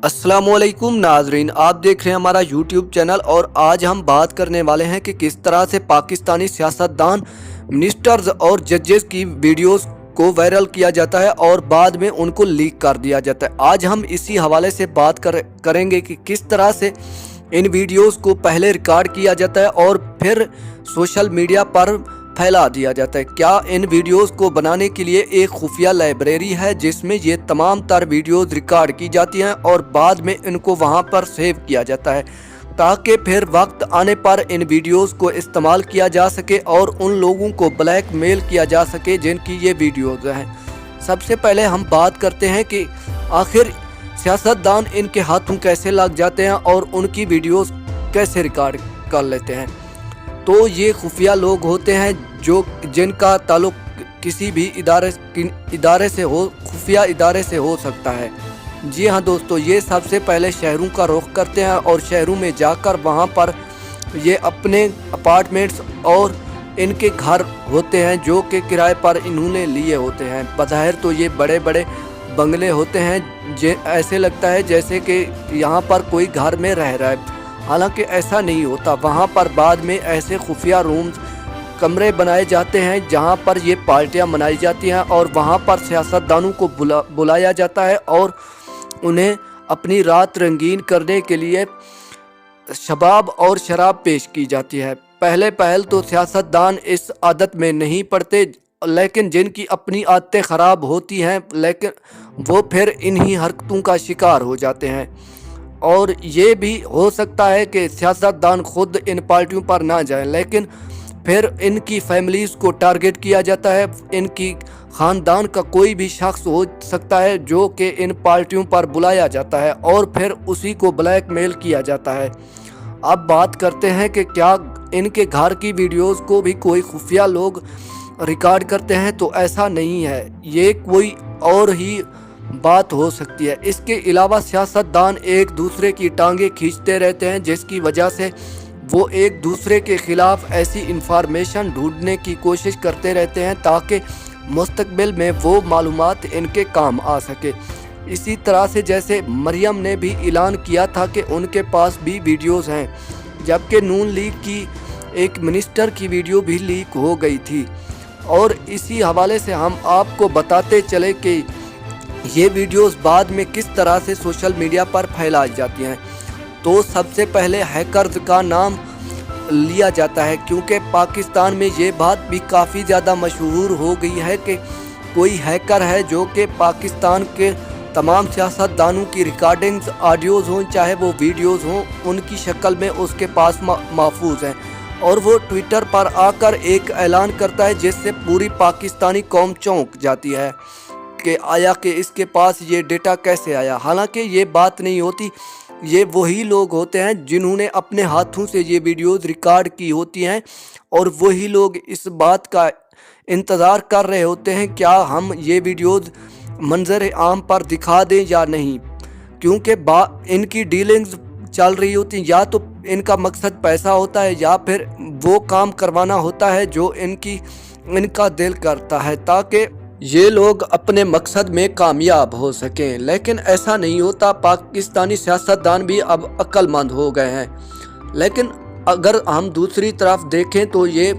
अस्सलामुअलैकुम नाजरीन, आप देख रहे हैं हमारा यूट्यूब चैनल। और आज हम बात करने वाले हैं कि किस तरह से पाकिस्तानी सियासतदान, मिनिस्टर्स और जजेस की वीडियोस को वायरल किया जाता है और बाद में उनको लीक कर दिया जाता है। आज हम इसी हवाले से बात करेंगे कि किस तरह से इन वीडियोस को पहले रिकॉर्ड किया जाता है और फिर सोशल मीडिया पर फैला दिया जाता है। क्या इन वीडियोस को बनाने के लिए एक खुफिया लाइब्रेरी है जिसमें ये तमाम तर वीडियोस रिकॉर्ड की जाती हैं और बाद में इनको वहां पर सेव किया जाता है ताकि फिर वक्त आने पर इन वीडियोस को इस्तेमाल किया जा सके और उन लोगों को ब्लैकमेल किया जा सके जिनकी ये वीडियोस हैं। सबसे पहले हम बात करते हैं कि आखिर सियासतदान इनके हाथों कैसे लग जाते हैं और उनकी वीडियोस कैसे रिकॉर्ड कर लेते हैं। तो ये खुफिया लोग होते हैं जिनका ताल्लुक किसी भी इदारे से हो, खुफिया इदारे से हो सकता है। जी हाँ दोस्तों, ये सबसे पहले शहरों का रुख करते हैं और शहरों में जाकर वहाँ पर ये अपने अपार्टमेंट्स और इनके घर होते हैं जो कि किराए पर इन्होंने लिए होते हैं। बज़ाहिर तो ये बड़े बड़े बंगले होते हैं, ऐसे लगता है जैसे कि यहाँ पर कोई घर में रह रहा है, हालांकि ऐसा नहीं होता। वहाँ पर बाद में ऐसे खुफिया रूम्स, कमरे बनाए जाते हैं जहाँ पर ये पार्टियाँ मनाई जाती हैं और वहाँ पर सियासतदानों को बुलाया जाता है और उन्हें अपनी रात रंगीन करने के लिए शबाब और शराब पेश की जाती है। पहल तो सियासतदान इस आदत में नहीं पड़ते, लेकिन जिनकी अपनी आदतें ख़राब होती हैं लेकिन वो फिर इन्हीं हरकतों का शिकार हो जाते हैं। और ये भी हो सकता है कि सियासतदान खुद इन पार्टियों पर ना जाएं, लेकिन फिर इनकी फैमिलीज़ को टारगेट किया जाता है। इनकी ख़ानदान का कोई भी शख्स हो सकता है जो कि इन पार्टियों पर बुलाया जाता है और फिर उसी को ब्लैकमेल किया जाता है। अब बात करते हैं कि क्या इनके घर की वीडियोस को भी कोई खुफिया लोग रिकॉर्ड करते हैं, तो ऐसा नहीं है, ये कोई और ही बात हो सकती है। इसके अलावा सियासतदान एक दूसरे की टांगें खींचते रहते हैं जिसकी वजह से वो एक दूसरे के ख़िलाफ़ ऐसी इंफॉर्मेशन ढूंढने की कोशिश करते रहते हैं ताकि मुस्तकबिल में वो मालूमात इनके काम आ सके। इसी तरह से जैसे मरियम ने भी ऐलान किया था कि उनके पास भी वीडियोस हैं, जबकि नून लीग की एक मिनिस्टर की वीडियो भी लीक हो गई थी। और इसी हवाले से हम आपको बताते चले कि ये वीडियोस बाद में किस तरह से सोशल मीडिया पर फैलाई जाती हैं। तो सबसे पहले हैकर्स का नाम लिया जाता है, क्योंकि पाकिस्तान में ये बात भी काफ़ी ज़्यादा मशहूर हो गई है कि कोई हैकर है जो कि पाकिस्तान के तमाम सियासतदानों की रिकॉर्डिंग्स, ऑडियोज़ हों चाहे वो वीडियोज़ हों, उनकी शक्ल में उसके पास महफूज हैं और वो ट्विटर पर आकर एक ऐलान करता है जिससे पूरी पाकिस्तानी कौम चौंक जाती है कि आया कि इसके पास ये डेटा कैसे आया। हालांकि ये बात नहीं होती, ये वही लोग होते हैं जिन्होंने अपने हाथों से ये वीडियोस रिकॉर्ड की होती हैं और वही लोग इस बात का इंतज़ार कर रहे होते हैं क्या हम ये वीडियोस मंजर आम पर दिखा दें या नहीं, क्योंकि इनकी डीलिंग्स चल रही होती हैं। या तो इनका मकसद पैसा होता है या फिर वो काम करवाना होता है जो इनका दिल करता है ताकि ये लोग अपने मकसद में कामयाब हो सकें। लेकिन ऐसा नहीं होता, पाकिस्तानी सियासतदान भी अब अक्लमंद हो गए हैं। लेकिन अगर हम दूसरी तरफ देखें तो ये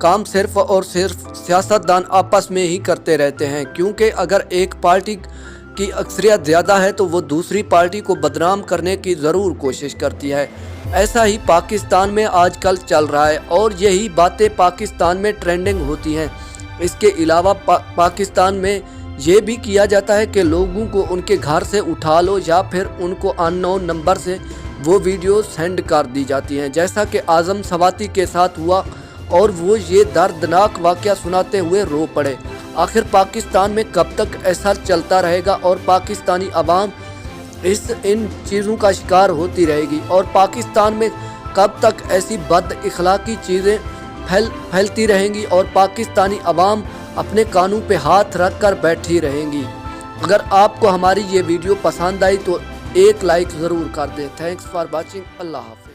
काम सिर्फ और सिर्फ सियासतदान आपस में ही करते रहते हैं, क्योंकि अगर एक पार्टी की अक्सरियत ज़्यादा है तो वो दूसरी पार्टी को बदनाम करने की ज़रूर कोशिश करती है। ऐसा ही पाकिस्तान में आजकल चल रहा है और यही बातें पाकिस्तान में ट्रेंडिंग होती हैं। इसके अलावा पाकिस्तान में ये भी किया जाता है कि लोगों को उनके घर से उठा लो या फिर उनको अननोन नंबर से वो वीडियो सेंड कर दी जाती हैं, जैसा कि आज़म सवाती के साथ हुआ और वो ये दर्दनाक वाक़या सुनाते हुए रो पड़े। आखिर पाकिस्तान में कब तक ऐसा चलता रहेगा और पाकिस्तानी अवाम इन चीज़ों का शिकार होती रहेगी और पाकिस्तान में कब तक ऐसी बद इखलाकी चीज़ें फैलती रहेंगी और पाकिस्तानी अवाम अपने कानों पे हाथ रख कर बैठी रहेंगी। अगर आपको हमारी ये वीडियो पसंद आई तो एक लाइक ज़रूर कर दें। Thanks for watching. अल्लाह हाफ़िज़।